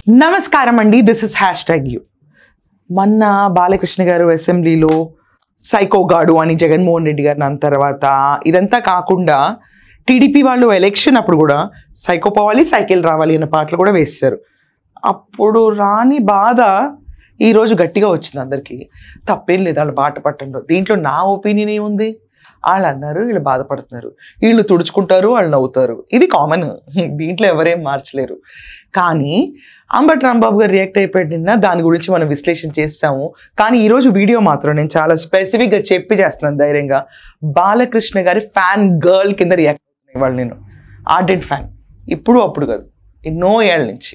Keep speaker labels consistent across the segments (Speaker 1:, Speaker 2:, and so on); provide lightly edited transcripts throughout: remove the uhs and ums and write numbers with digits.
Speaker 1: నమస్కారం అండి, this is #you. మొన్న బాలకృష్ణ గారు అసెంబ్లీలో సైకోగాడు అని జగన్మోహన్ రెడ్డి గారిని అన్న తర్వాత ఇదంతా కాకుండా టీడీపీ వాళ్ళు ఎలక్షన్ అప్పుడు కూడా సైకో పోవాలి సైకిల్ రావాలి అనే పాటలు కూడా వేశారు. అప్పుడు రాని బాధ ఈరోజు గట్టిగా వచ్చింది అందరికీ. తప్పేం లేదు వాళ్ళు బాట పట్టంలో. దీంట్లో నా ఒపీనియన్ ఏముంది? వాళ్ళు అన్నారు, వీళ్ళు బాధపడుతున్నారు, వీళ్ళు తుడుచుకుంటారు, వాళ్ళు నవ్వుతారు, ఇది కామన్, దీంట్లో ఎవరేం మార్చలేరు. కానీ అంబటి రాంబాబు గారు రియాక్ట్ అయిపోయాడు నిన్న, దాని గురించి మనం విశ్లేషణ చేస్తాము. కానీ ఈరోజు వీడియో మాత్రం నేను చాలా స్పెసిఫిక్గా చెప్పి చేస్తున్నాను ధైర్యంగా. బాలకృష్ణ గారి ఫ్యాన్ గర్ల్ కింద రియాక్ట్ అవుతున్నాయి వాళ్ళు. నేను ఆర్డెంట్ ఫ్యాన్, ఇప్పుడు అప్పుడు కాదు, ఎన్నో ఏళ్ళ నుంచి.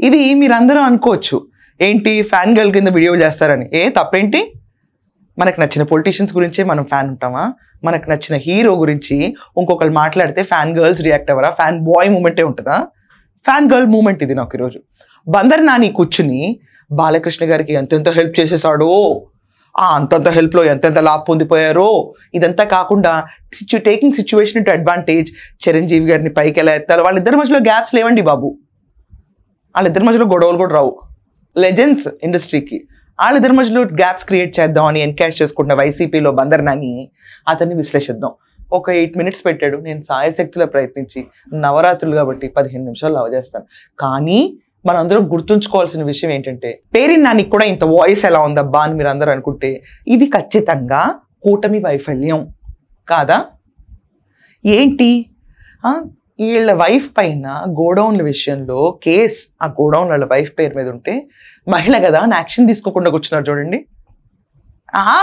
Speaker 1: ఇది మీరందరూ అనుకోవచ్చు, ఏంటి ఫ్యాన్ గర్ల్ కింద వీడియో చేస్తారని. తప్పేంటి? మనకు నచ్చిన పొలిటీషియన్స్ గురించే మనం ఫ్యాన్ ఉంటామా? మనకు నచ్చిన హీరో గురించి ఇంకొకరు మాట్లాడితే ఫ్యాన్ గర్ల్స్ రియాక్ట్ అవ్వరా? ఫ్యాన్ బాయ్ మూమెంటే ఉంటుందా? ఫ్యాన్ గర్ల్ మూమెంట్ ఇది. నాకు ఈరోజు బందర్ నాని కూర్చుని బాలకృష్ణ గారికి ఎంతెంత హెల్ప్ చేసేసాడో, అంతంత హెల్ప్లో ఎంతెంత లాభ పొందిపోయారో, ఇదంతా కాకుండా taking situation to advantage, Chiranjeevi గారిని పైకి ఎలా ఎత్తాలో. వాళ్ళిద్దరి మధ్యలో గ్యాప్స్ లేవండి బాబు, వాళ్ళిద్దరి మధ్యలో గొడవలు కూడా రావు. లెజెండ్స్ ఇండస్ట్రీకి, వాళ్ళిద్దరి మధ్యలో గ్యాప్స్ క్రియేట్ చేద్దాం అని ఎన్కాష్ చేసుకుంటున్న వైసీపీలో బందర్ నాని అతన్ని విశ్లేషిద్దాం. ఒక 8 minutes పెట్టాడు. నేను సాయశక్తిలో ప్రయత్నించి, నవరాత్రులు కాబట్టి 15 నిమిషాలు అవజేస్తాను. కానీ మనందరం గుర్తుంచుకోవాల్సిన విషయం ఏంటంటే, పేరు నానికి కూడా ఇంత వాయిస్ ఎలా ఉందబ్బా అని మీరు అందరూ అనుకుంటే, ఇది ఖచ్చితంగా కూటమి వైఫల్యం కాదా? ఏంటి వీళ్ళ వైఫ్ పైన గోడౌన్ల విషయంలో కేస్, ఆ గోడౌన్ వాళ్ళ వైఫ్ పేరు మీద ఉంటే మహిళ కదా అని యాక్షన్ తీసుకోకుండా కూర్చున్నారు చూడండి.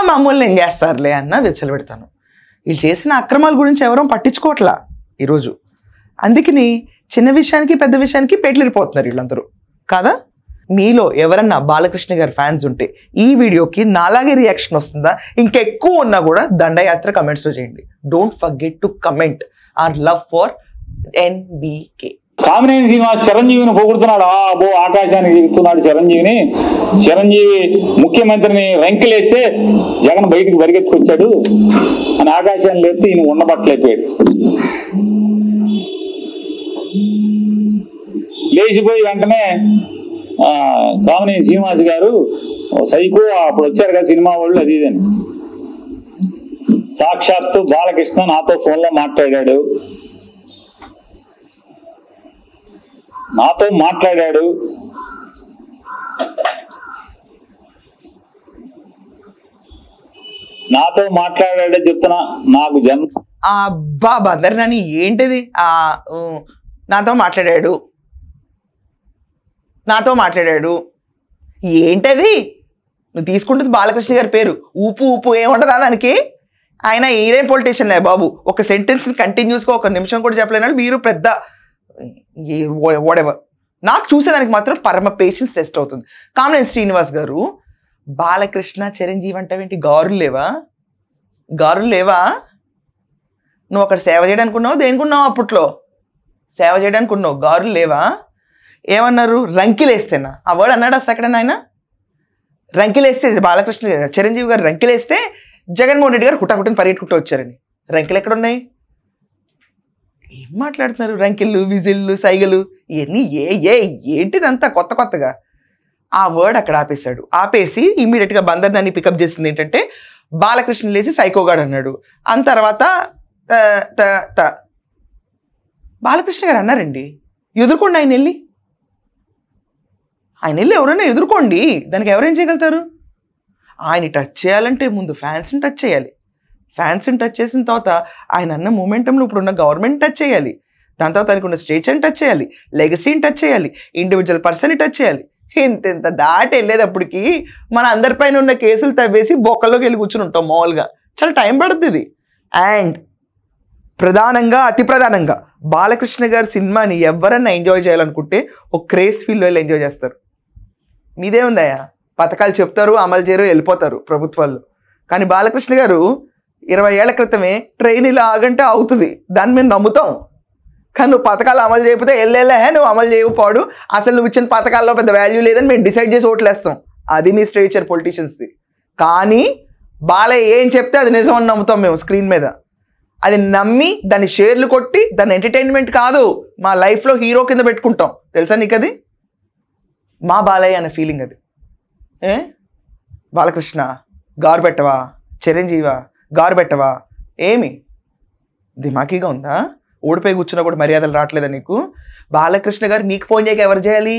Speaker 1: మామూలు ఏం చేస్తారులే అన్న విచ్చలు పెడతాను. వీళ్ళు చేసిన అక్రమాల గురించి ఎవరూ పట్టించుకోవట్లా ఈరోజు. అందుకని చిన్న విషయానికి పెద్ద విషయానికి పేట్లిపోతున్నారు వీళ్ళందరూ కాదా? మీలో ఎవరన్నా బాలకృష్ణ గారి ఫ్యాన్స్ ఉంటే ఈ వీడియోకి నాలాగే రియాక్షన్ వస్తుందా? ఇంకెక్కువ ఉన్నా కూడా దండయాత్ర కమెంట్స్లో చేయండి. Don't forget to comment are love for NBK.
Speaker 2: Kamineni Srinivas చిరంజీవిని పొగుడుతున్నాడు. ఆకాశానికి దిగుతున్నాడు చిరంజీవిని. చిరంజీవి ముఖ్యమంత్రిని రంకిలేస్తే జగన్ బయటికి పరిగెత్తుకొచ్చాడు అని ఆకాశాన్ని లేస్తే ఈయన ఉండబట్టలేకపోయాడు. లేచిపోయి వెంటనే కామినేని శ్రీనివాస్ గారు సైకో, అప్పుడు వచ్చారు కదా సినిమా వాళ్ళు, అది ఇదని. సాక్షాత్తు బాలకృష్ణ నాతో ఫోన్లో మాట్లాడాడు. చెప్తున్నా. నాకు
Speaker 1: అబ్బా బందర్ నాని ఏంటిది? నాతో మాట్లాడాడు ఏంటది? నువ్వు తీసుకుంటుంది బాలకృష్ణ గారి పేరు, ఊపు ఏముండదా దానికి? ఆయన ఏరే పొలిటీషియన్ లే బాబు. ఒక సెంటెన్స్ని కంటిన్యూస్గా 1 నిమిషం కూడా చెప్పలేనాడు మీరు. పెద్ద వాడెవర్. నాకు చూసేదానికి మాత్రం పరమ పేషెన్స్ టెస్ట్ అవుతుంది. కామినేని శ్రీనివాస్ గారు, బాలకృష్ణ చిరంజీవి అంటావేంటి? గారులు లేవా? నువ్వు అక్కడ సేవ చేయడానికి ఉన్నావు, దేనికున్నావు? అప్పట్లో సేవ చేయడానికి ఉన్నావు, గారులు లేవా? ఏమన్నారు? రంకిలేస్తేనా? ఆ వర్డ్ అన్నాడు అసలు ఎక్కడైనా ఆయన? రంకిలేస్తే బాలకృష్ణ చిరంజీవి గారు రంకిలేస్తే జగన్మోహన్ రెడ్డి గారు హుటాహుటిని పరిగెట్టుకుంటూ వచ్చారని. రంకిలు ఎక్కడున్నాయి? ఏం మాట్లాడుతున్నారు? రంకిళ్ళు, విజిల్లు, సైగలు ఇవన్నీ ఏంటిదంతా కొత్తగా? ఆ వర్డ్ అక్కడ ఆపేసి ఇమ్మీడియట్గా బందర్ నాని పికప్ చేసింది ఏంటంటే, బాలకృష్ణ లేచి సైకోగాడు అన్నాడు. అంత తర్వాత బాలకృష్ణ గారు అన్నారండి, ఎదుర్కోండి ఆయన వెళ్ళి ఎవరైనా ఎదుర్కోండి, దానికి ఎవరేం చేయగలుగుతారు? ఆయన టచ్ చేయాలంటే ముందు ఫ్యాన్స్ని టచ్ చేయాలి. ఫ్యాన్స్ని టచ్ చేసిన తర్వాత ఆయన అన్న మూమెంటంలో ఇప్పుడున్న గవర్నమెంట్ టచ్ చేయాలి. దాని తర్వాత ఆయనకున్న స్టేట్స్ని టచ్ చేయాలి, లెగసీని టచ్ చేయాలి, ఇండివిజువల్ పర్సన్ని టచ్ చేయాలి. ఇంత దాటి వెళ్ళేటప్పటికి మన అందరిపైన ఉన్న కేసులు తవ్వేసి బొక్కల్లోకి వెళ్ళి కూర్చుని ఉంటాం. మామూలుగా చాలా టైం పడుతుంది. అండ్ అతి ప్రధానంగా బాలకృష్ణ గారి సినిమాని ఎవరన్నా ఎంజాయ్ చేయాలనుకుంటే ఒక క్రేజ్ ఫీల్లో వెళ్ళి ఎంజాయ్ చేస్తారు. మీదేముందయ్యా, పథకాలు చెప్తారు, అమలు చేయరు, వెళ్ళిపోతారు ప్రభుత్వాలు. కానీ బాలకృష్ణ గారు 20 ఏళ్ల క్రితమే ట్రైన్ ఇలా ఆగంటే అవుతుంది, దాన్ని మేము నమ్ముతాం. కానీ నువ్వు పథకాలు అమలు చేయకపోతే నువ్వు అమలు చేయకపోడు, అసలు నువ్వు ఇచ్చిన పథకాల్లో పెద్ద వాల్యూ లేదని మేము డిసైడ్ చేసి ఓట్లేస్తాం. అది మీ స్ట్రేచర్ పొలిటీషియన్స్ది. కానీ బాలయ్య ఏం చెప్తే అది నిజం అని నమ్ముతాం మేము స్క్రీన్ మీద. అది నమ్మి దాన్ని షేర్లు కొట్టి దాన్ని ఎంటర్టైన్మెంట్ కాదు, మా లైఫ్లో హీరో కింద పెట్టుకుంటాం. తెలుసా నీకు? అది మా బాలయ్య అనే ఫీలింగ్ అది. బాలకృష్ణ గారు పెట్టవా, చిరంజీవా గారు పెట్టవా, ఏమి దిమాకీగా ఉందా? ఓడిపోయి కూర్చున్నా కూడా మర్యాదలు రావట్లేదా నీకు? బాలకృష్ణ గారు నీకు ఫోన్ చేయక ఎవరు చేయాలి?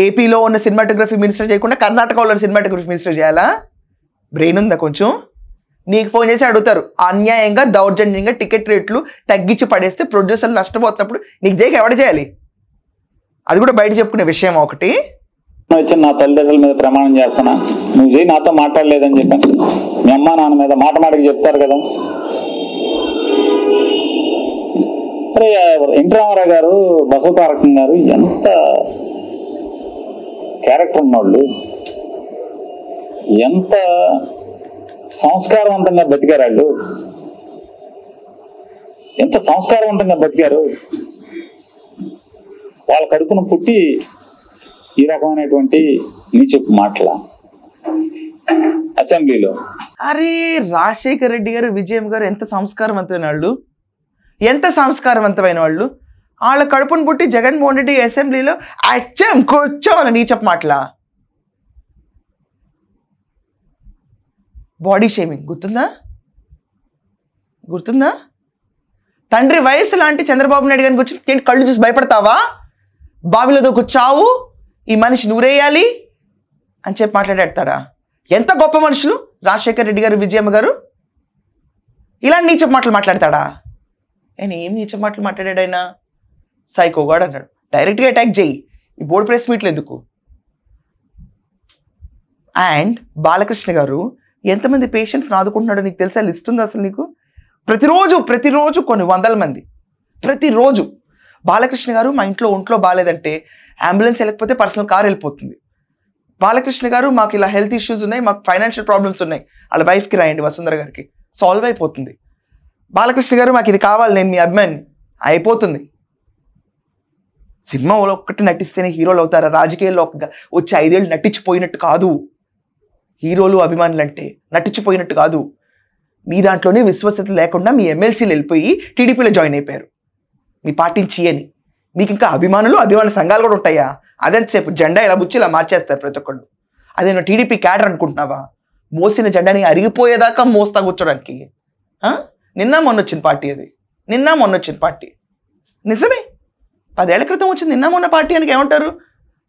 Speaker 1: ఏపీలో ఉన్న సినిమాటోగ్రఫీ మినిస్టర్ చేయకుండా కర్ణాటకలో ఉన్న సినిమాటోగ్రఫీ మినిస్టర్ చేయాలా? బ్రెయిన్ ఉందా కొంచెం? నీకు ఫోన్ చేసి అడుగుతారు, అన్యాయంగా దౌర్జన్యంగా టికెట్ రేట్లు తగ్గించి పడేస్తే ప్రొడ్యూసర్లు నష్టపోతున్నప్పుడు నీకు చేయక ఎవడ చేయాలి? అది కూడా బయట చెప్పుకునే విషయం ఒకటి.
Speaker 2: వచ్చి నా తల్లిదండ్రుల మీద ప్రమాణం చేస్తున్నా, నువ్వు చేయి నాతో మాట్లాడలేదని చెప్పాను. మీ అమ్మ నాన్న మీద మాట మాటకి చెప్తారు కదా. అరే ఎన్టీ రామారావు గారు, బసవతారకం గారు ఎంత క్యారెక్టర్ ఉన్నవాళ్ళు, ఎంత సంస్కారవంతంగా బతికారు వాళ్ళు, ఎంత సంస్కారవంతంగా బతికారు. వాళ్ళ కడుపున పుట్టి ఈ రకమైనటువంటి నీచపు మాటల అసెంబ్లీలో.
Speaker 1: అరే రాజశేఖర రెడ్డి గారు, విజయం గారు ఎంత సంస్కారవంతమైన వాళ్ళు, ఎంత సంస్కారవంతమైన వాళ్ళు. వాళ్ళ కడుపును పుట్టి జగన్మోహన్ రెడ్డి అసెంబ్లీలో అచ్చం కూర్చో అని నీచపు మాటల. బాడీ షేమింగ్ గుర్తుందా? గుర్తుందా? తండ్రి వయసు లాంటి చంద్రబాబు నాయుడు గారిని కూర్చొని కళ్ళు చూసి భయపడతావా? బావిలో దూకు చావు, ఈ మనిషి నూరేయాలి అని చెప్పి మాట్లాడతాడా? ఎంత గొప్ప మనుషులు రాజశేఖర రెడ్డి గారు, విజయమ్మ గారు. ఇలాంటి నీచపు మాటలు మాట్లాడతాడా? ఆయన ఏం నీచపు మాటలు మాట్లాడాడు? ఆయన సైకోగాడు అన్నాడు. డైరెక్ట్గా అటాక్ చేయి, ఈ బోర్డు ప్రెస్ మీట్లు ఎందుకు? అండ్ బాలకృష్ణ గారు ఎంతమంది పేషెంట్స్ని ఆదుకుంటున్నాడో నీకు తెలుసా? లిస్ట్ ఉంది అసలు నీకు? ప్రతిరోజు కొన్ని వందల మంది, ప్రతిరోజు. బాలకృష్ణ గారు మా ఒంట్లో బాగాలేదంటే అంబులెన్స్ వెళ్ళకపోతే పర్సనల్ కార్ వెళ్ళిపోతుంది. బాలకృష్ణ గారు మాకు ఇలా హెల్త్ ఇష్యూస్ ఉన్నాయి, మాకు ఫైనాన్షియల్ ప్రాబ్లమ్స్ ఉన్నాయి, వాళ్ళ వైఫ్కి రాయండి వసుంధర గారికి, సాల్వ్ అయిపోతుంది. బాలకృష్ణ గారు మాకు ఇది కావాలి, నేను మీ అభిమాని, అయిపోతుంది. సినిమాలో ఒక్కటి నటిస్తేనే హీరోలు అవుతారా? రాజకీయాల్లో వచ్చి 5 ఏళ్ళు నటించిపోయినట్టు కాదు. హీరోలు అభిమానులు అంటే నటించిపోయినట్టు కాదు. మీ దాంట్లోనే విశ్వసత లేకుండా మీ ఎమ్మెల్సీలు వెళ్ళిపోయి టీడీపీలో జాయిన్ అయిపోయారు మీ పార్టీని చేయని. మీకు ఇంకా అభిమాన సంఘాలు కూడా ఉంటాయా? అదంతసేపు జెండా ఇలా బుచ్చి ఇలా మార్చేస్తారు ప్రతి ఒక్కళ్ళు. అదేనో టీడీపీ క్యాడర్ అనుకుంటున్నావా? మోసిన జెండాని అరిగిపోయేదాకా మోస్తా కూర్చోడానికి. నిన్న మొన్న వచ్చిన పార్టీ అది, నిన్న మొన్న వచ్చిన పార్టీ. నిజమే, 10 ఏళ్ల క్రితం వచ్చింది నిన్న మొన్న పార్టీ అని ఏమంటారు?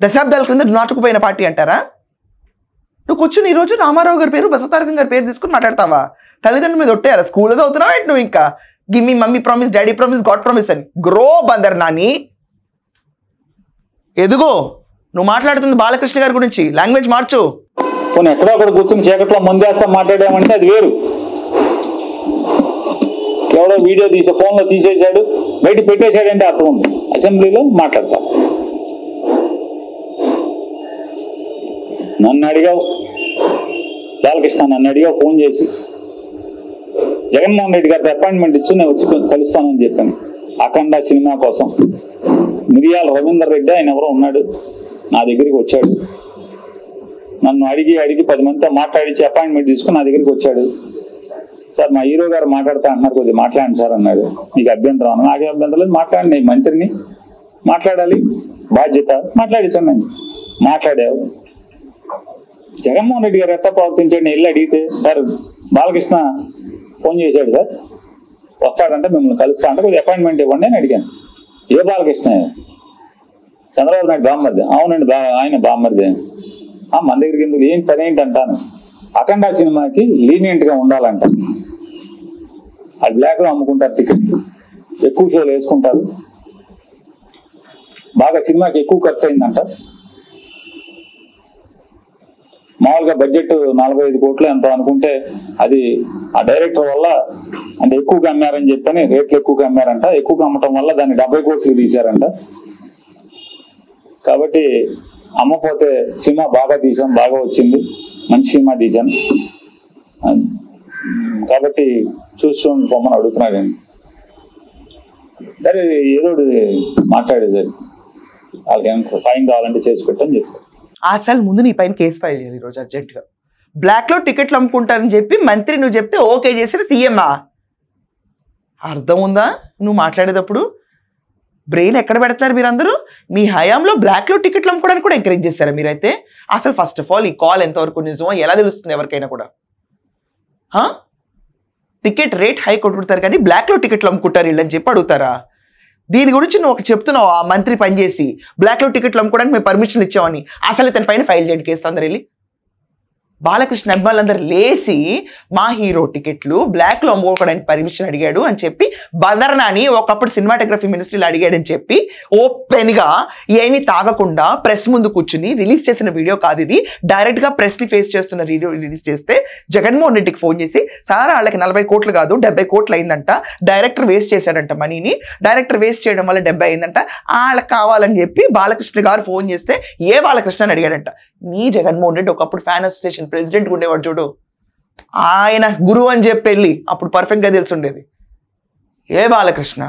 Speaker 1: దశాబ్దాల క్రింద నాటుకుపోయిన పార్టీ అంటారా? నువ్వు కూర్చుని ఈరోజు రామారావు గారి పేరు, బసవతారకం గారి పేరు తీసుకుని మాట్లాడతావా? తల్లిదండ్రుల మీద ఒట్టేయాలా? స్కూల్లో చదువుతున్నావా ఏంటి నువ్వు? ఇంకా give me mummy promise, daddy promise, God promise అని గ్రో బందర్ నాని. ఎదుగో, నువ్వు మాట్లాడుతుంది బాలకృష్ణ గారి గురించి, లాంగ్వేజ్ మార్చు.
Speaker 2: కొన్ని ఎక్కడో అక్కడ కూర్చుని చీకట్లో ముందేస్తా మాట్లాడామంటే అది వేరు. ఎవడో వీడియో తీసే ఫోన్లో తీసేశాడు, బయట పెట్టేశాడంటే అర్థం ఉంది. అసెంబ్లీలో మాట్లాడతా. నన్ను అడిగావు బాలకృష్ణ, నన్ను అడిగావు ఫోన్ చేసి, జగన్మోహన్ రెడ్డి గారికి అపాయింట్మెంట్ ఇచ్చి నేను వచ్చి కలుస్తానని చెప్పాను. అఖండ సినిమా కోసం మిరియాల రవీందర్ రెడ్డి ఆయన ఎవరో ఉన్నాడు, నా దగ్గరికి వచ్చాడు. నన్ను అడిగి 10 మందితో మాట్లాడించి అపాయింట్మెంట్ తీసుకుని నా దగ్గరికి వచ్చాడు. సార్ మా హీరో గారు మాట్లాడుతా అంటున్నారు, కొద్దిగా మాట్లాడండి సార్ అన్నాడు. నీకు అభ్యంతరం అన్నా? నాకు అభ్యంతరం లేదు, మాట్లాడండి, మంత్రిని మాట్లాడాలి, బాధ్యత, మాట్లాడించండి. మాట్లాడావు. జగన్మోహన్ రెడ్డి గారు ఎట్లా ప్రవర్తించండి వెళ్ళి అడిగితే, సార్ బాలకృష్ణ ఫోన్ చేశాడు సార్, వస్తాడంటే మిమ్మల్ని కలుస్తా అంటే కొద్దిగా అపాయింట్మెంట్ ఇవ్వండి అని అడిగాను. ఏ బాలకృష్ణ? చంద్రబాబు నాయుడు బామ్మర్ది. అవునండి, ఆయన బామ్మర్ది. మన దగ్గరికి ఎందుకు, ఏం పని ఏంటి అంటాను. అఖండ సినిమాకి లీనియంట్గా ఉండాలంట. అది బ్లాక్లో అమ్ముకుంటారు టికెట్లు, ఎక్కువ షోలు వేసుకుంటారు, బాగా సినిమాకి ఎక్కువ ఖర్చు అయిందంట. మామూలుగా బడ్జెట్ 45 కోట్లు ఎంతో అనుకుంటే అది ఆ డైరెక్టర్ వల్ల అంటే ఎక్కువగా అమ్మారని చెప్పని రేట్లు ఎక్కువగా అమ్మారంట. ఎక్కువగా అమ్మటం వల్ల దాన్ని 70 కోట్లకి తీశారంట. కాబట్టి అమ్మపోతే సినిమా బాగా తీసాం, బాగా వచ్చింది, మంచి సినిమా తీశాను, కాబట్టి చూసుకోండి పొమ్మని అడుగుతున్నాడండి. సరే ఏదో మాట్లాడేది, వాళ్ళకి ఏమైనా సాయం కావాలంటే చేసి పెట్టని చెప్పి.
Speaker 1: అసలు ముందు నీ పైన కేసు ఫైల్ చేయాలి ఈరోజు అర్జెంట్గా. బ్లాక్లో టికెట్లు అమ్ముకుంటారని చెప్పి మంత్రి నువ్వు చెప్తే ఓకే చేసిన సీఎమ్మా? అర్థం ఉందా నువ్వు మాట్లాడేటప్పుడు? బ్రెయిన్ ఎక్కడ పెడతారు మీరందరూ? మీ హయాంలో బ్లాక్లో టికెట్లు అమ్ముకోవడానికి కూడా ఎంకరేజ్ చేస్తారా మీరైతే? అసలు ఫస్ట్ ఆఫ్ ఆల్ ఈ కాల్ ఎంతవరకు నిజమో ఎలా తెలుస్తుంది ఎవరికైనా కూడా? టికెట్ రేట్ హై కొట్టుకుంటారు కానీ బ్లాక్లో టికెట్లు అమ్ముకుంటారు వీళ్ళని చెప్పి అడుగుతారా? దీని గురించి నువ్వు ఒక చెప్తున్నావు, ఆ మంత్రి పనిచేసి బ్లాక్లో టికెట్లు అమ్ముకోవడానికి మేము పర్మిషన్ ఇచ్చామని. అసలు ఇతని పైన ఫైల్ చేయండి కేసు అందరు వెళ్ళి. బాలకృష్ణ అభిమానులందరూ లేసి మా హీరో టికెట్లు బ్లాక్లో అమ్ముకోవడానికి పర్మిషన్ అడిగాడు అని చెప్పి బదర్నాని ఒకప్పుడు సినిమాటోగ్రఫీ మినిస్ట్రీలో అడిగాడని చెప్పి ఓపెన్గా ఏమీ తాగకుండా ప్రెస్ ముందు కూర్చుని రిలీజ్ చేసిన వీడియో కాదు ఇది. డైరెక్ట్గా ప్రెస్ని ఫేస్ చేస్తున్న వీడియో రిలీజ్ చేస్తే జగన్మోహన్ రెడ్డికి ఫోన్ చేసి సార్ వాళ్ళకి 40 కోట్లు కాదు 70 కోట్లు అయిందంట, డైరెక్టర్ వేస్ట్ చేశాడంట మనీని, డైరెక్టర్ వేస్ట్ చేయడం వల్ల 70 అయిందంట, వాళ్ళకి కావాలని చెప్పి బాలకృష్ణ గారు ఫోన్ చేస్తే ఏ బాలకృష్ణ అని అడిగాడంట. నీ జగన్మోహన్ రెడ్డి ఒకప్పుడు ఫ్యాన్ అసోసియేషన్ ప్రెసిడెంట్ ఉండేవాడు చూడు, ఆయన గురువు అని చెప్పి వెళ్ళి అప్పుడు పర్ఫెక్ట్గా తెలుసుండేది. ఏ బాలకృష్ణ?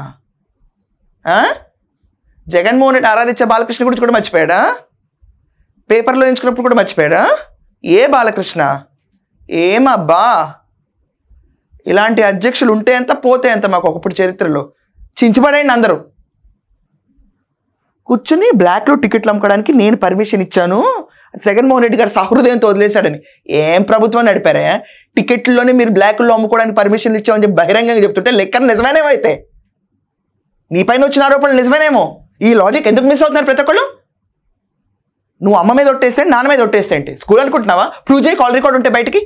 Speaker 1: జగన్మోహన్ రెడ్డి ఆరాధించే బాలకృష్ణ గురించి కూడా మర్చిపోయాడా? పేపర్లో ఎంచుకున్నప్పుడు కూడా మర్చిపోయాడా? ఏ బాలకృష్ణ? ఏమబ్బా, ఇలాంటి అధ్యక్షులు ఉంటే ఎంత పోతే ఎంత మాకు ఒకప్పుడు చరిత్రలో. చించబడేయండి అందరూ. కూర్చుని బ్లాక్లో టికెట్లు అమ్ముకోవడానికి నేను పర్మిషన్ ఇచ్చాను, జగన్మోహన్ రెడ్డి గారు సహృదయంతో వదిలేశాడని. ఏం ప్రభుత్వం నడిపారే? టికెట్లలోనే మీరు బ్లాక్లో అమ్ముకోవడానికి పర్మిషన్ ఇచ్చామని చెప్పి బహిరంగంగా చెప్తుంటే లెక్కలు నిజమేనేమో. అయితే నీ పైన వచ్చిన ఆరోపణలు నిజమేనేమో. ఈ లాజిక్ ఎందుకు మిస్ అవుతున్నారు ప్రతి ఒక్కళ్ళు? నువ్వు అమ్మ మీద ఒట్టేస్తే నాన్న మీద ఒట్టేస్తే ఏంటి? స్కూల్ అనుకుంటున్నావా? ప్రూవ్ చేయి, కాల్ రికార్డ్ ఉంటే బయటికి.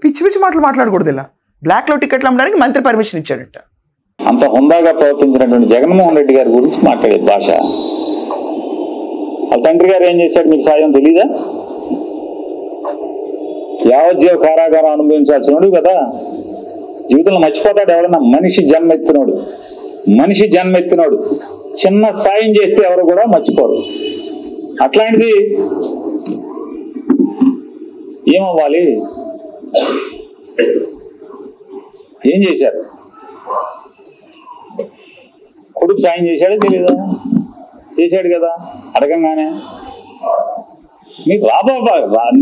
Speaker 1: పిచ్చి పిచ్చి మాటలు మాట్లాడకూడదు. ఇలా బ్లాక్లో టికెట్లు అమ్మడానికి మంత్రి పర్మిషన్ ఇచ్చాడంట.
Speaker 2: అంత హుందాగా ప్రవర్తించినటువంటి జగన్మోహన్ రెడ్డి గారి గురించి మాట్లాడే భాష. వాళ్ళ తండ్రి గారు ఏం చేశాడు మీకు సాయం తెలీదా? యావజ్జీవ కారాగారం అనుభవించాల్సినోడు కదా. జీవితంలో మర్చిపోతాడు ఎవడన్నా? మనిషి జన్మెత్తినోడు చిన్న సాయం చేస్తే ఎవరు కూడా మర్చిపోరు. అట్లాంటిది ఏమవ్వాలి? ఏం చేశారు? కొడుకు సాయం చేశాడే తెలీదా? చేశాడు కదా. అడగంగానే నీకు రాబాబా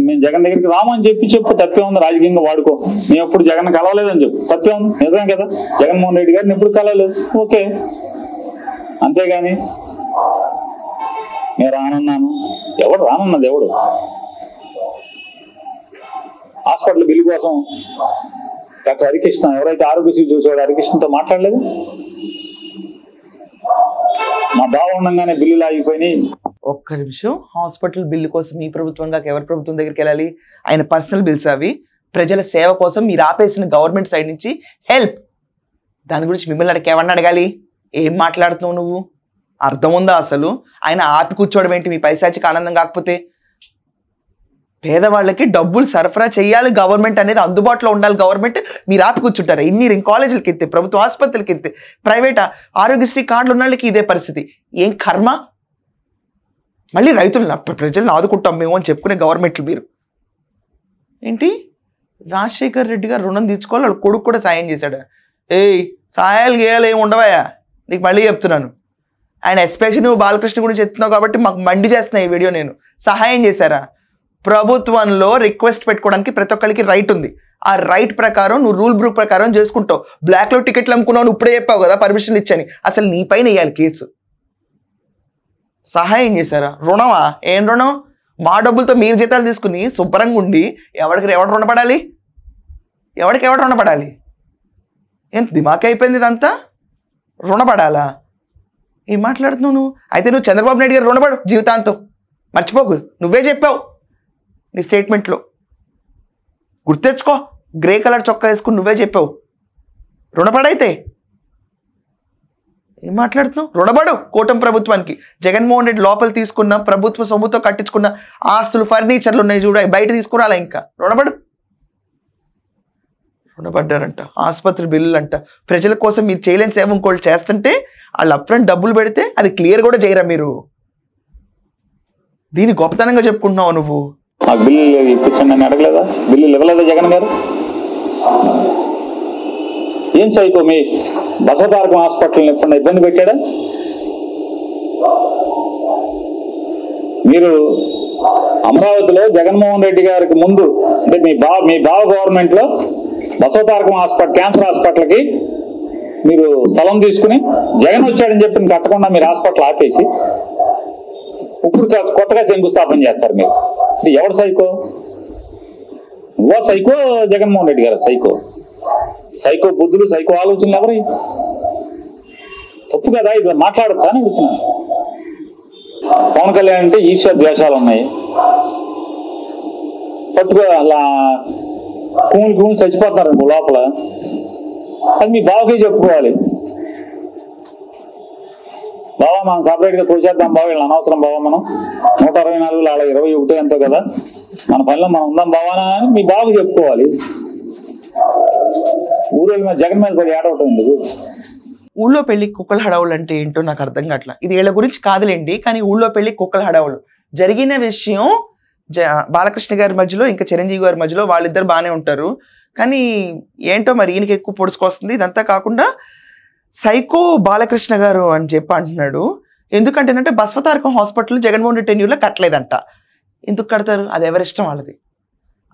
Speaker 2: మేము జగన్ దగ్గరికి రామని చెప్పు, తప్పే ఉంది. రాజకీయంగా వాడుకో, మేము ఎప్పుడు జగన్ కలవలేదని చెప్పు, తప్పే ఉంది. నిజమే కదా, జగన్మోహన్ రెడ్డి గారిని ఎప్పుడు కలవలేదు, ఓకే. అంతేగాని నేను రానున్నాను, ఎవడు రానున్నది? ఎవడు హాస్పిటల్ బిల్లు కోసం డాక్టర్ హరికృష్ణ ఎవరైతే ఆరోగ్యశ్రీ చూసాడు హరికృష్ణతో మాట్లాడలేదు? మా బావ ఉండగానే బిల్లులు ఆగిపోయినాయి.
Speaker 1: ఒక్క నిమిషం. హాస్పిటల్ బిల్లు కోసం మీ ప్రభుత్వం కాక ఎవరి ప్రభుత్వం దగ్గరికి వెళ్ళాలి? ఆయన పర్సనల్ బిల్స్ అవి. ప్రజల సేవ కోసం మీరు ఆపేసిన గవర్నమెంట్ సైడ్ నుంచి హెల్ప్. దాని గురించి మిమ్మల్ని ఎవరిని అడగాలి? ఏం మాట్లాడుతున్నావు నువ్వు? అర్థం ఉందా అసలు? ఆయన ఆపి కూర్చోవడం ఏంటి మీ పైశాచికి ఆనందం కాకపోతే? పేదవాళ్ళకి డబ్బులు సరఫరా చేయాలి గవర్నమెంట్ అనేది, అందుబాటులో ఉండాలి గవర్నమెంట్. మీరు ఆపి కూర్చుంటారు. ఇంజనీరింగ్ కాలేజీలకి ఎత్తే, ప్రభుత్వ ఆసుపత్రులకి ఎత్తే, ప్రైవేట్ ఆరోగ్యశ్రీ కార్డులు ఉన్న వాళ్ళకి ఇదే పరిస్థితి. ఏం కర్మ? మళ్ళీ రైతులను ప్రజలను ఆదుకుంటాం మేము అని చెప్పుకునే గవర్నమెంట్లు మీరు. ఏంటి రాజశేఖర్ రెడ్డి గారు రుణం తీర్చుకోవాలి, వాళ్ళ కొడుకు కూడా సాయం చేశాడు. సాయాలు గేయాలు ఏమి ఉండవయా? నీకు మళ్ళీ చెప్తున్నాను. ఆయన ఎస్పెషల్లీ నువ్వు బాలకృష్ణ గురించి చెప్తున్నావు కాబట్టి మాకు మండి చేస్తున్నా ఈ వీడియో. నేను సహాయం చేశారా? ప్రభుత్వంలో రిక్వెస్ట్ పెట్టుకోవడానికి ప్రతి ఒక్కరికి రైట్ ఉంది. ఆ రైట్ ప్రకారం నువ్వు రూల్ బుక్ ప్రకారం చేసుకుంటావు. బ్లాక్లో టికెట్లు అమ్ముకున్నావు, ఇప్పుడే చెప్పావు కదా పర్మిషన్లు ఇచ్చని. అసలు నీ పైన వేయాలి కేసు. సహాయం చేశారా? రుణమా? ఏం రుణం? మా డబ్బులతో మీరు జీతాలు తీసుకుని శుభ్రంగా ఉండి ఎవరు రుణపడాలి? ఎవరు రుణపడాలి? ఏం దిమాక్ అయిపోయింది ఇదంతా? రుణపడాలా? ఏం మాట్లాడుతున్నావు నువ్వు? అయితే నువ్వు చంద్రబాబు నాయుడు గారు రుణపడు జీవితాంతం, మర్చిపోకు. నువ్వే చెప్పావు నీ స్టేట్మెంట్లో, గుర్తెచ్చుకో. గ్రే కలర్ చొక్కా వేసుకుని నువ్వే చెప్పావు. రుణపడైతే ఏం మాట్లాడుతున్నావు? రుణపడు కూటమి ప్రభుత్వానికి. జగన్మోహన్ రెడ్డి లోపల తీసుకున్న ప్రభుత్వ సొమ్ముతో కట్టించుకున్న ఆస్తులు, ఫర్నిచర్లు ఉన్నాయి చూడ, బయట తీసుకురాలా? ఇంకా రుణపడ్డారంట. ఆసుపత్రి బిల్లులు అంట. ప్రజల కోసం మీరు చేయలేని సేవ ఇంకోళ్ళు చేస్తుంటే వాళ్ళు అప్ఫ్రంట్ డబ్బులు పెడితే అది క్లియర్ కూడా చేయరా మీరు? దీన్ని గొప్పతనంగా చెప్పుకుంటున్నావు నువ్వు.
Speaker 2: బిల్లు ఇప్పించండి అని అడగలేదా? బిల్లులు ఇవ్వలేదా జగన్ గారు? ఏం సైకో మీ బసవతారకం హాస్పిటల్ని ఎప్పుడన్నా ఇబ్బంది పెట్టాడా? మీరు అమరావతిలో జగన్మోహన్ రెడ్డి గారికి ముందు అంటే మీ బావ గవర్నమెంట్ లో బసవతారకం హాస్పిటల్, క్యాన్సర్ హాస్పిటల్కి మీరు స్థలం తీసుకుని జగన్ వచ్చాడని చెప్పి కట్టకుండా మీరు హాస్పిటల్ ఆపేసి ఇప్పుడు కొత్తగా శంకుస్థాపన చేస్తారు మీరు. ఎవరు సైకో? నువ్వా సైకో, జగన్మోహన్ రెడ్డి గారు సైకో? సైకో బుద్ధులు, సైకో ఆలోచనలు ఎవరు? తప్పు కదా, ఇది మాట్లాడచ్చా అని అడుగుతున్నాను. పవన్ కళ్యాణ్ అంటే ఈర్ష్య ద్వేషాలు ఉన్నాయి, పట్టుకో అలా కూని చచ్చిపోతున్నారు లోపల. అది మీ బావకే చెప్పుకోవాలి. బావా మనం సపరేట్ గా తోచేద్దాం బావ, వీళ్ళని అనవసరం బావా, మనం 164 అలా 21 ఎంతో కదా, మన పనిలో మనం ఉందాం బావానా అని మీ బావకు చెప్పుకోవాలి. ఊళ్ళో మీద జగన్ మీద పడి ఏడవటం ఎందుకు?
Speaker 1: ఊళ్ళో పెళ్లి కుక్కల హడావులు అంటే ఏంటో నాకు అర్థం కావట్లా. ఇది వీళ్ళ గురించి కాదులేండి, కానీ ఊళ్ళో పెళ్లి కుక్కల హడావులు జరిగిన విషయం బాలకృష్ణ గారి మధ్యలో ఇంకా చిరంజీవి గారి మధ్యలో వాళ్ళిద్దరు బాగానే ఉంటారు, కానీ ఏంటో మరి ఈయనకి ఎక్కువ పొడుచుకొస్తుంది. ఇదంతా కాకుండా సైకో బాలకృష్ణ గారు అని చెప్పి అంటున్నాడు. ఎందుకంటేనంటే బస్వతారకం హాస్పిటల్ జగన్మోహన్ రెడ్డి టెన్యూర్లో కట్టలేదంట. ఎందుకు కడతారు? అది ఎవరిష్టం వాళ్ళది.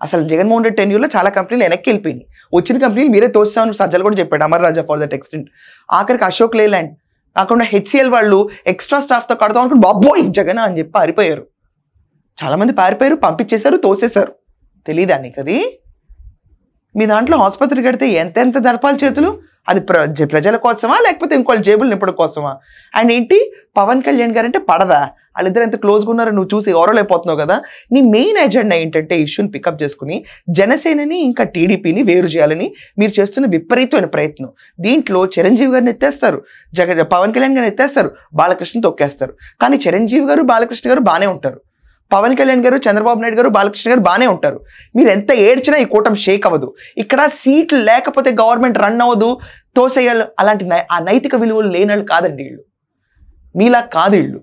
Speaker 1: అసలు జగన్మోహన్ రెడ్డి టెన్యూర్లో చాలా కంపెనీలు వెనక్కి వెళ్ళిపోయినాయి. వచ్చిన కంపెనీలు మీరే తోస్తామని సజ్జలు కూడా చెప్పాడు అమర్ రాజా ఫర్ దట్ ఎక్స్టెంట్. ఆఖరికి అశోక్ లేలాండ్ కాకుండా హెచ్సిఎల్ వాళ్ళు ఎక్స్ట్రా స్టాఫ్తో కడతాం అనుకుని బాబోయ్ జగన్ అని చెప్పి పారిపోయారు. చాలామంది పారిపోయారు, పంపించేశారు, తోసేశారు. తెలియదా నీకు అది? మీ దాంట్లో ఆసుపత్రి కడితే ఎంత దర్పాలి చేతులు? అది ప్రజల కోసమా లేకపోతే ఇంకోళ్ళ జేబులు నింపడం కోసమా? అండ్ ఏంటి పవన్ కళ్యాణ్ గారు అంటే పడదా? వాళ్ళిద్దరు ఎంత క్లోజ్గా ఉన్నారో నువ్వు చూసి ఓరలేకపోతున్నావు కదా. నీ మెయిన్ ఎజెండా ఏంటంటే ఇష్యూని పికప్ చేసుకుని జనసేనని ఇంకా టీడీపీని వేరు చేయాలని మీరు చేస్తున్న విపరీతమైన ప్రయత్నం. దీంట్లో చిరంజీవి గారిని ఎత్తేస్తారు, పవన్ కళ్యాణ్ గారిని ఎత్తేస్తారు, బాలకృష్ణ తొక్కేస్తారు. కానీ చిరంజీవి గారు బాలకృష్ణ గారు బాగానే ఉంటారు, పవన్ కళ్యాణ్ గారు చంద్రబాబు నాయుడు గారు బాలకృష్ణ గారు బాగానే ఉంటారు. మీరు ఎంత ఏడ్చినా ఈ కూటమి షేక్ అవ్వదు. ఇక్కడ సీట్లు లేకపోతే గవర్నమెంట్ రన్ అవ్వదు, తోసేయాలి అలాంటి ఆ నైతిక విలువలు లేనళ్ళు కాదండి వీళ్ళు. మీలా కాదు వీళ్ళు.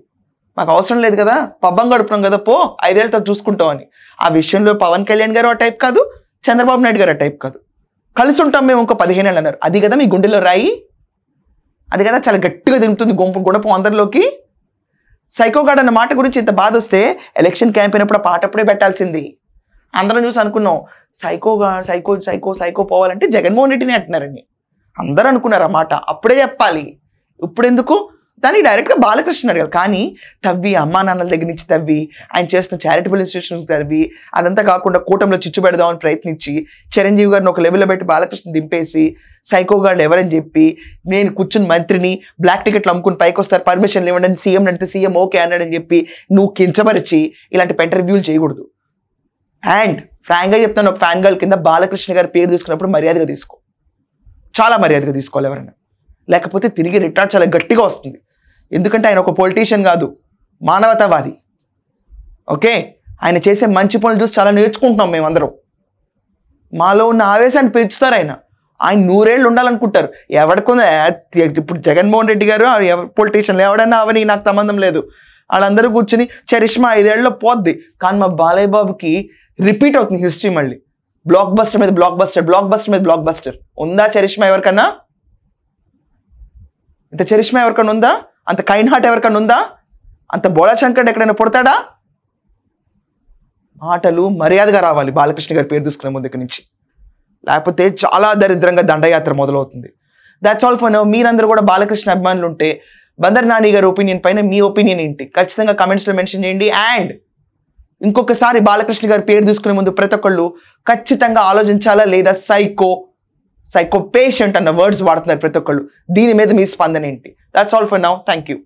Speaker 1: మాకు అవసరం లేదు కదా, పబ్బం గడుపున్నాం కదా, పో 5 ఏళ్ళతో చూసుకుంటామని. ఆ విషయంలో పవన్ కళ్యాణ్ గారు ఆ టైప్ కాదు, చంద్రబాబు నాయుడు గారు ఆ టైప్ కాదు. కలిసి ఉంటాం మేము ఇంకో 15 ఏళ్ళు అన్నారు. అది కదా మీ గుండెలో రాయి, అది కదా చాలా గట్టిగా తిరుగుతుంది గుణపం అందరిలోకి. సైకోగాడ్ అన్న మాట గురించి ఇంత బాధ వస్తే ఎలక్షన్ క్యాంప్ అయినప్పుడు ఆ పాట అప్పుడే పెట్టాల్సింది. అందరం చూసి అనుకున్నాం సైకో పోవాలంటే జగన్మోహన్ రెడ్డిని అంటున్నారని అందరూ అనుకున్నారు. ఆ మాట అప్పుడే చెప్పాలి, ఇప్పుడెందుకు? దానికి డైరెక్ట్గా బాలకృష్ణ అడగాలి. కానీ తవ్వి అమ్మా నాన్నల దగ్గర నుంచి తవ్వి ఆయన చేస్తున్న చారిటబుల్ ఇన్స్టిట్యూషన్ తవ్వి అదంతా కాకుండా కూటమిలో చిచ్చు పెడదామని ప్రయత్నించి చిరంజీవి గారిని ఒక లెవెల్లో పెట్టి బాలకృష్ణ దింపేసి సైకోగాళ్ళు ఎవరని చెప్పి నేను కూర్చుని మంత్రిని బ్లాక్ టికెట్లు అమ్ముకుని పైకి వస్తారు, పర్మిషన్లు ఇవ్వండి, సీఎం నడితే సీఎం ఓకే అన్నాడని చెప్పి నువ్వు కించపరిచి ఇలాంటి పెంట రివ్యూలు చేయకూడదు. అండ్ ఫ్రాంక్గా చెప్తాను, ఒక ఫ్యాన్ గర్ల్ కింద బాలకృష్ణ గారి పేరు తీసుకున్నప్పుడు మర్యాదగా తీసుకో, చాలా మర్యాదగా తీసుకోవాలి ఎవరైనా, లేకపోతే తిరిగి రిటార్ట్ చాలా గట్టిగా వస్తుంది. ఎందుకంటే ఆయన ఒక పొలిటీషియన్ కాదు, మానవతావాది. ఓకే, ఆయన చేసే మంచి పనులు చూసి చాలా నేర్చుకుంటున్నాం మేమందరం. మాలో ఉన్న ఆవేశాన్ని పెంచుతారు. ఆయన 100 ఏళ్ళు ఉండాలనుకుంటారు. ఎవరికొంద ఇప్పుడు జగన్మోహన్ రెడ్డి గారు పొలిటీషియన్లు ఎవడన్నా అవని నాకు సంబంధం లేదు. వాళ్ళందరూ కూర్చుని చరిష్మా 5 ఏళ్ళలో పోద్ది. కానీ మా బాలయ్య బాబుకి రిపీట్ అవుతుంది హిస్టరీ మళ్ళీ. బ్లాక్ బస్టర్ మీద బ్లాక్ బస్టర్, బ్లాక్ బస్టర్ మీద బ్లాక్ బస్టర్. ఉందా చరిష్మా ఎవరికన్నా? ఇంత చరిష్మా ఎవరికన్నా ఉందా? అంత కైండ్ హార్ట్ ఎవరికన్నా ఉందా? అంత బోళా శంకర్ ఎక్కడైనా పుడతాడా? మాటలు మర్యాదగా రావాలి బాలకృష్ణ గారి పేరు తీసుకునే ముందు ఇక్కడి నుంచి, లేకపోతే చాలా దరిద్రంగా దండయాత్ర మొదలవుతుంది. That's all for now. మీరందరూ కూడా బాలకృష్ణ అభిమానులు ఉంటే బందర్ నాని గారి ఒపీనియన్ పైన మీ ఒపీనియన్ ఏంటి ఖచ్చితంగా కమెంట్స్లో మెన్షన్ చేయండి. అండ్ ఇంకొకసారి బాలకృష్ణ గారి పేరు తీసుకునే ముందు ప్రతి ఒక్కళ్ళు ఖచ్చితంగా ఆలోచించాలా లేదా సైకో పేషెంట్ అన్న వర్డ్స్ వాడుతున్నారు ప్రతి ఒక్కళ్ళు. దీని మీద మీ స్పందన ఏంటి? That's all for now. Thank you.